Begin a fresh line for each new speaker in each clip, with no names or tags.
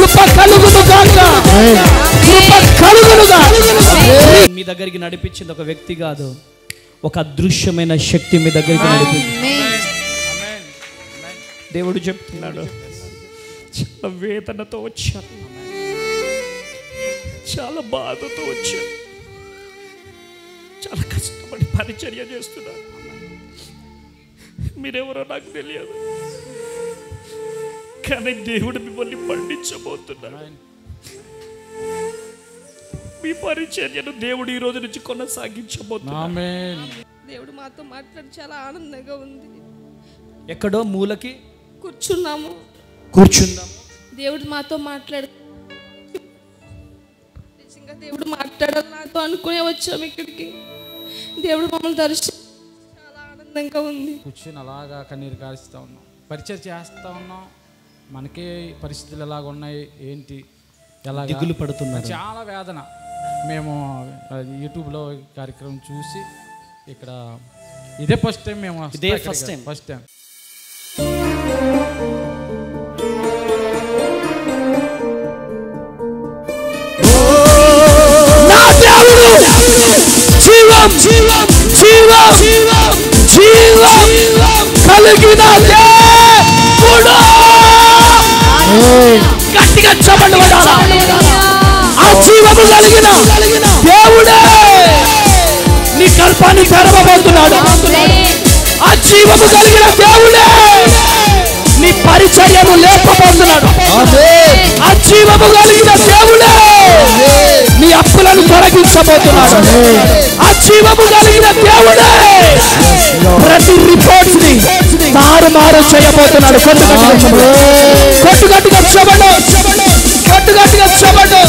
కృప కలుగును గాక, కృప కలుగును గాక. మీ దగ్గరికి నడిపించింది ఒక వ్యక్తి కాదు, ఒక అదృశ్యమైన శక్తి మీ దగ్గరికి నడిపించింది. దేవుడు చెప్తున్నాడు, చాలా వేదనతో వచ్చాను, చాలా బాధతో వచ్చాను, చాలా కష్టపడి పరిచర్య చేస్తున్నాను. మీరెవరో నాకు తెలియదు, కానీ దేవుడు మిమ్మల్ని పండించబోతున్నాడు. మీ పరిచర్యను దేవుడు ఈ రోజు నుంచి కొనసాగించబోతున్నాడు.
దేవుడు మాతో మాట్లాడి చాలా ఆనందంగా ఉంది.
ఎక్కడో మూలకి
కూర్చుందాము.
దేవుడు
మాతో మాట్లాడు, నిజంగా దేవుడు మాట్లాడాలి నాతో అనుకునే వచ్చాము ఇక్కడికి. దేవుడు మమ్మల్ని దర్శనం చాలా ఆనందంగా ఉంది.
కూర్చొని అలాగా కన్నీరు కారుస్తూ ఉన్నాం, పరిచయం చేస్తూ ఉన్నాం. మనకే పరిస్థితులు ఎలాగ ఉన్నాయి, ఏంటి, ఎలా దిగులు పడుతున్నారు, చాలా వేదన. మేము యూట్యూబ్లో కార్యక్రమం చూసి ఇక్కడ ఇదే ఫస్ట్ టైం మేము ఫస్ట్ టైం
జీవం జీవం జీవం జీవం కలిగిన దేవుడు. గట్టిగా చెప్పండి, ఆ జీవము కలిగిన దేవుడే నీ గర్భాన్ని తెరవబోతున్నాడు. ఆ జీవము కలిగిన దేవుడే నీ పరిచర్యను లేపబోతున్నాడు. ఆ జీవము కలిగిన దేవుడే నీ అప్పులను తొలగించబోతున్నాడు. ఆ జీవము కలిగిన దేవుడే ప్రతి రిపోర్ట్ ని తారుమారు చేయబోతున్నాడు. కొట్టుగట్టుగా చెప్పండి, కొట్టుగట్టుగా చెప్పండి.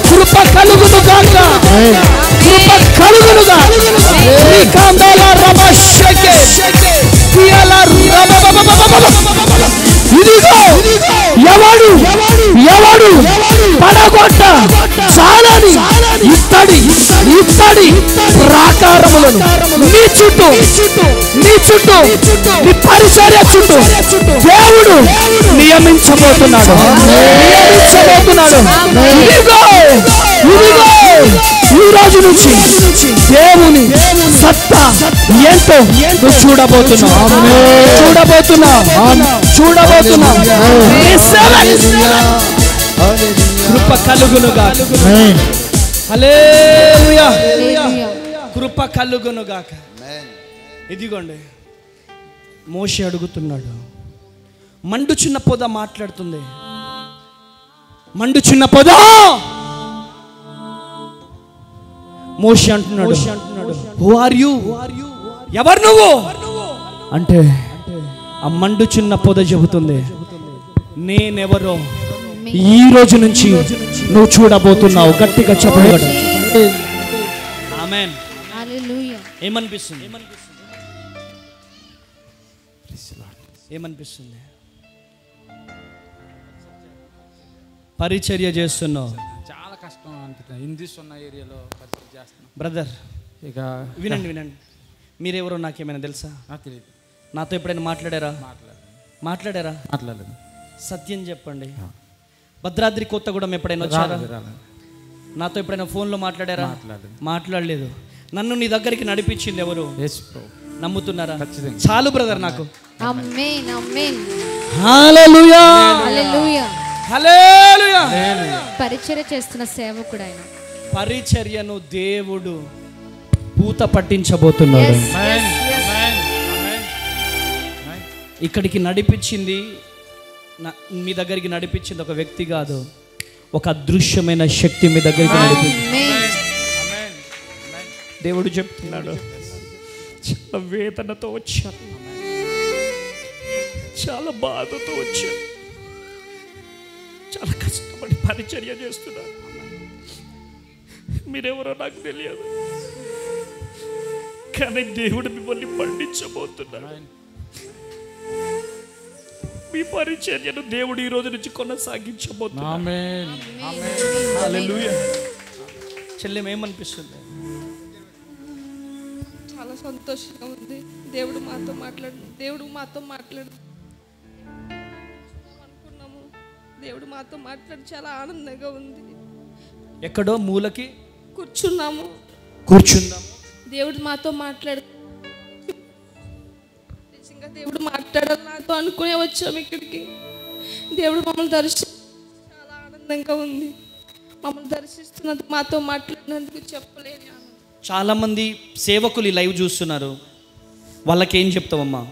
కృప కలుగును గాక, కృప కలుగును గాక. ఇదిగో ఎవడు ఎవడు పడగొట్ట చాలని ఇత్తడి ఇత్తడి ప్రాకారములను నీ చుట్టూ నీ చుట్టూ నీ పరిసర చుట్టూ దేవుడు నియమించబోతున్నాడు. ఇదిగో ఇదిగో ఈ రోజు నుంచి దేవుని సత్తా ఏంటో నువ్వు చూడబోతున్నావు, చూడబోతున్నావు, చూడబోతున్నావు. కృప కలుగునుగాక, హల్లెలూయా, కృప కలుగునుగాక. ఇదిగోండి మోషే అడుగుతున్నాడు, మండుచున్న పొద మాట్లాడుతుంది. మండుచున్న పొద మోషే అంటున్నాడు, హూ ఆర్ యు, ఎవరు నువ్వు అంటే ఆ మండుచున్న పొద చెబుతుంది, నేనెవరో ఈ రోజు నుంచి నువ్వు చూడబోతున్నావు. గట్టిగా చెప్పండి. ఆమేన్. హల్లెలూయా. ఏమనిపిస్తుంది, ఏమనిపిస్తుంది? పరిచర్య చేస్తున్నావు,
చాలా కష్టం అనిపిస్తుంది. హిందీస్ ఉన్న ఏరియాలో పరిచయం చేస్తున్నాం.
బ్రదర్
ఇక
వినండి వినండి, మీరెవరో నాకేమైనా తెలుసా?
నాకు తెలియదు.
నాతో ఎప్పుడైనా మాట్లాడారా? మాట్లాడారా?
మాట్లాడలేదు.
సత్యం చెప్పండి. భద్రాద్రి కొత్తగూడెం ఎప్పుడైనా వచ్చారా? నాతో ఎప్పుడైనా ఫోన్లో మాట్లాడారా? మాట్లాడలేదు. నన్ను నీ దగ్గరికి నడిపించింది ఎవరు? నమ్ముతున్నారా? చాలు బ్రదర్ నాకు.
ఆమేన్ ఆమేన్.
హల్లెలూయా
హల్లెలూయా
హల్లెలూయా.
పరిచర్య చేస్తున్న సేవకుడు ఆయన.
పరిచర్యను దేవుడు పూత పట్టించబోతున్నాడు. ఇక్కడికి నడిపించింది, మీ దగ్గరికి నడిపించింది ఒక వ్యక్తి కాదు, ఒక అదృశ్యమైన శక్తి మీ దగ్గరికి నడిపించింది. దేవుడు చెప్తున్నాడు, చాలా వేదనతో వచ్చాను, చాలా బాధతో వచ్చాను, చాలా కష్టపడి పరిచర్య చేస్తున్నాను. మీరెవరో నాకు తెలియదు, కానీ దేవుడు మిమ్మల్ని పండించబోతున్నాడు. మీ పరిచర్యను దేవుడు ఈ రోజు నుంచి కొనసాగించబోతున్నాడు. హల్లెలూయా. చెల్లెం ఏమనిపిస్తుంది?
చాలా సంతోషంగా ఉంది. దేవుడు మాతో మాట్లాడు అనుకున్నాము. దేవుడు మాతో మాట్లాడి చాలా ఆనందంగా ఉంది.
ఎక్కడో మూలకి
కూర్చుందాము.
దేవుడు
మాతో మాట్లాడు, నిజంగా దేవుడు మాట్లాడాలి నాతో అనుకునే వచ్చాము ఇక్కడికి. దేవుడు మమ్మల్ని చాలా ఆనందంగా ఉంది. మమ్మల్ని దర్శిస్తున్నందుకు, మాతో మాట్లాడినందుకు చెప్పలేని ఆనందం.
చాలామంది సేవకులు ఈ లైవ్ చూస్తున్నారు, వాళ్ళకి ఏం చెప్తావమ్మా?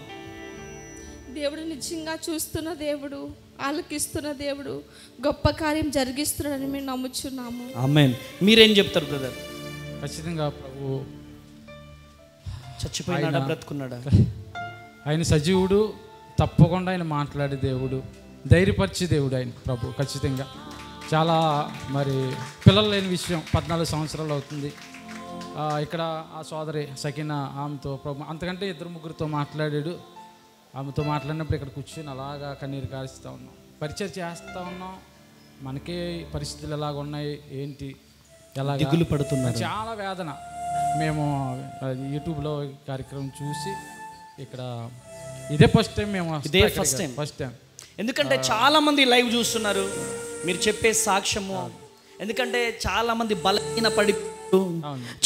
దేవుడు నిజంగా చూస్తున్న దేవుడు, ఆలకిస్తున్న దేవుడు, గొప్ప కార్యం జరిగిస్తున్నాడని మేము నమ్ముచున్నాము.
ఆమేన్. మీరేం చెప్తారు బ్రదర్?
ఖచ్చితంగా ప్రభు
చచ్చిపోయినాడా, బ్రతుకున్నాడా?
ఆయన సజీవుడు, తప్పకుండా ఆయన మాట్లాడే దేవుడు, ధైర్యపరిచే దేవుడు ఆయన ప్రభు. ఖచ్చితంగా చాలా మరి పిల్లలు లేని విషయం 14 సంవత్సరాలు అవుతుంది. ఇక్కడ ఆ సోదరి సకీనా, ఆమెతో ప్రభు అంతకంటే 2-3తో మాట్లాడాడు. ఆమెతో మాట్లాడినప్పుడు ఇక్కడ కూర్చొని అలాగా కన్నీరు కారుస్తూ ఉన్నాం, పరిచయం చేస్తూ ఉన్నాం. మనకే పరిస్థితులు ఎలాగ ఉన్నాయి, ఏంటి, ఎలా
దిగులు పడుతున్నారు,
చాలా వేదన. మేము యూట్యూబ్లో కార్యక్రమం చూసి ఇక్కడ ఇదే ఫస్ట్ టైం మేము ఫస్ట్ టైం.
ఎందుకంటే చాలా మంది లైవ్ చూస్తున్నారు, మీరు చెప్పే సాక్ష్యము. ఎందుకంటే చాలా మంది బలహీన పడి,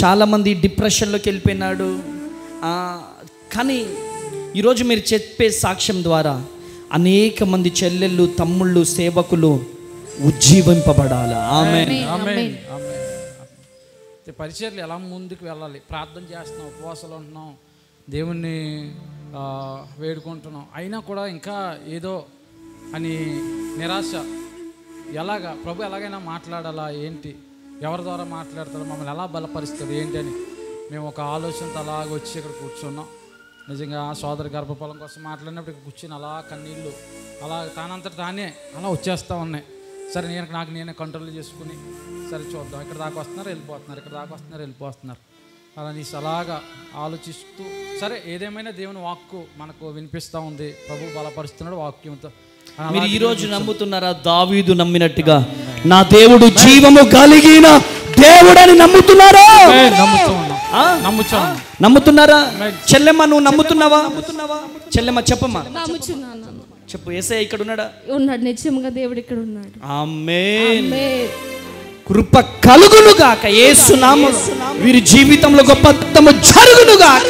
చాలా మంది డిప్రెషన్లోకి వెళ్ళిపోయినాడు. కానీ ఈరోజు మీరు చెప్పే సాక్ష్యం ద్వారా అనేక మంది చెల్లెళ్ళు, తమ్ముళ్ళు, సేవకులు ఉజ్జీవింపబడాలి. ఆమేన్.
పరిచర్లు ఎలా ముందుకు వెళ్ళాలి, ప్రార్థన చేస్తున్నాం, ఉపవాసాలు ఉంటున్నాం, దేవుణ్ణి వేడుకుంటున్నాం, అయినా కూడా ఇంకా ఏదో అని నిరాశ. ఎలాగా ప్రభు ఎలాగైనా మాట్లాడాలా, ఏంటి, ఎవరి ద్వారా మాట్లాడతాడు, మమ్మల్ని ఎలా బలపరుస్తుంది ఏంటి అని మేము ఒక ఆలోచనతో అలాగ వచ్చి ఇక్కడ కూర్చున్నాం. నిజంగా సోదరి గర్భఫలం కోసం మాట్లాడినప్పుడు ఇక్కడ కూర్చొని అలా కన్నీళ్ళు అలా తానంతట తానే అలా వచ్చేస్తూ ఉన్నాయి. సరే నాకు నేనే కంట్రోల్ చేసుకుని సరే చూద్దాం, ఇక్కడ దాకా వస్తున్నారు వెళ్ళిపోతున్నారు, ఇక్కడ దాకా వస్తున్నారు వెళ్ళిపోతున్నారు, అలా నీ అలాగా ఆలోచిస్తూ సరే ఏదేమైనా దేవుని వాక్కు మనకు వినిపిస్తూ ఉంది, ప్రభు బలపరుస్తున్నాడు వాక్యంతో.
మీరు ఈరోజు నమ్ముతున్నారా? దావీదు నమ్మినట్టుగా నా దేవుడు జీవము కలిగిన దేవుడని నమ్ముతున్నారా? నమ్ముతున్నారా? చెల్లెమ్మ నువ్వు నమ్ముతున్నావా? చెల్లెమ్మ చెప్పమ్మా, చెప్పు. యేసయ్య ఇక్కడ ఉన్నాడా?
ఉన్నాడు, నిజంగా దేవుడు ఇక్కడ ఉన్నాడు.
ఆమేన్. కృప కలుగును గాక యేసు నామములో. వీరి జీవితంలో గొప్ప అద్భుతము జరుగును గాక.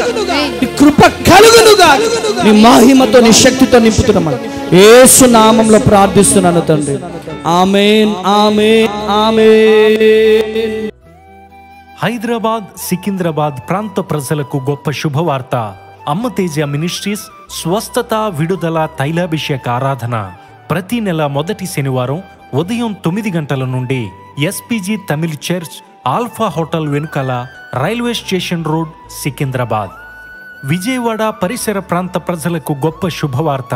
కృప కలుగును గాక. నీ మహిమతో నీ శక్తితో నింపుతున్నాము యేసు నామములో ప్రార్థిస్తున్నాను తండ్రి. ఆమేన్, ఆమేన్, ఆమేన్.
హైదరాబాద్, సికింద్రాబాద్ ప్రాంత ప్రజలకు గొప్ప శుభవార్త. అమ్మ తేజ మినిస్ట్రీస్ స్వస్థత, విడుదల, తైలాభిషేక ఆరాధన ప్రతి నెల మొదటి శనివారం ఉదయం 9 గంటల నుండి SPG Tamil church, Alpha hotel వెనుకల, railway station road, Secunderabad. Vijayawada పరిసర ప్రాంత ప్రజలకు గొప్ప శుభవార్త.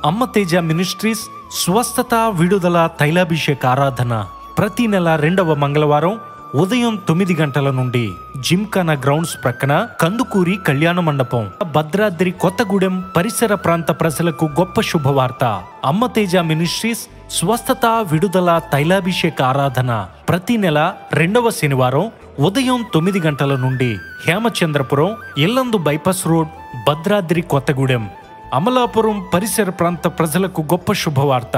అమ్మ తేజ మినిస్ట్రీస్ స్వస్థత, విడుదల, తైలాభిషేక ఆరాధన ప్రతి నెల 2వ మంగళవారం ఉదయం 9 గంటల నుండి జిమ్ఖానా గ్రౌండ్స్ ప్రక్కన కందుకూరి కళ్యాణ మండపం, భద్రాద్రి కొత్తగూడెం పరిసర ప్రాంత ప్రజలకు గొప్ప శుభవార్త. అమ్మ తేజ మినిస్ట్రీస్ స్వస్థత, విడుదల, తైలాభిషేక ఆరాధన ప్రతి నెల 2వ శనివారం ఉదయం 9 గంటల నుండి హేమచంద్రపురం, ఇల్లందు బైపాస్ రోడ్, భద్రాద్రి కొత్తగూడెం, అమలాపురం పరిసర ప్రాంత ప్రజలకు గొప్ప శుభవార్త.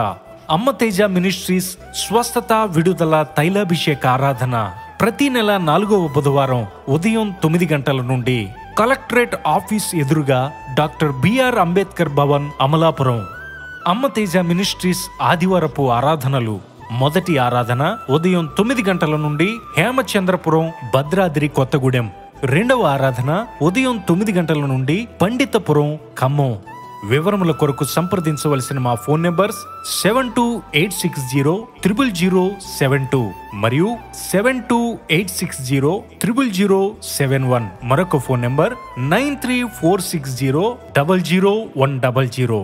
అమ్మ తేజ మినిస్ట్రీస్ స్వస్థత, విడుదల, తైలాభిషేక ఆరాధన ప్రతి నెల 4వ బుధవారం ఉదయం 9 గంటల నుండి కలెక్టరేట్ ఆఫీస్ ఎదురుగా డాక్టర్ బిఆర్ అంబేద్కర్ భవన్, అమలాపురం. అమ్మ తేజ మినిస్ట్రీస్ ఆదివారపు ఆరాధనలు. మొదటి ఆరాధన ఉదయం 9 గంటల నుండి హేమచంద్రపురం, భద్రాద్రి కొత్తగూడెం. 2వ ఆరాధన ఉదయం 9 గంటల నుండి పండితపురం, ఖమ్మం. వివరముల కొరకు సంప్రదించవలసిన మా ఫోన్ నెంబర్స్ 7286000072 మరియు 7286000071. మరొక ఫోన్ నెంబర్ 9346000100.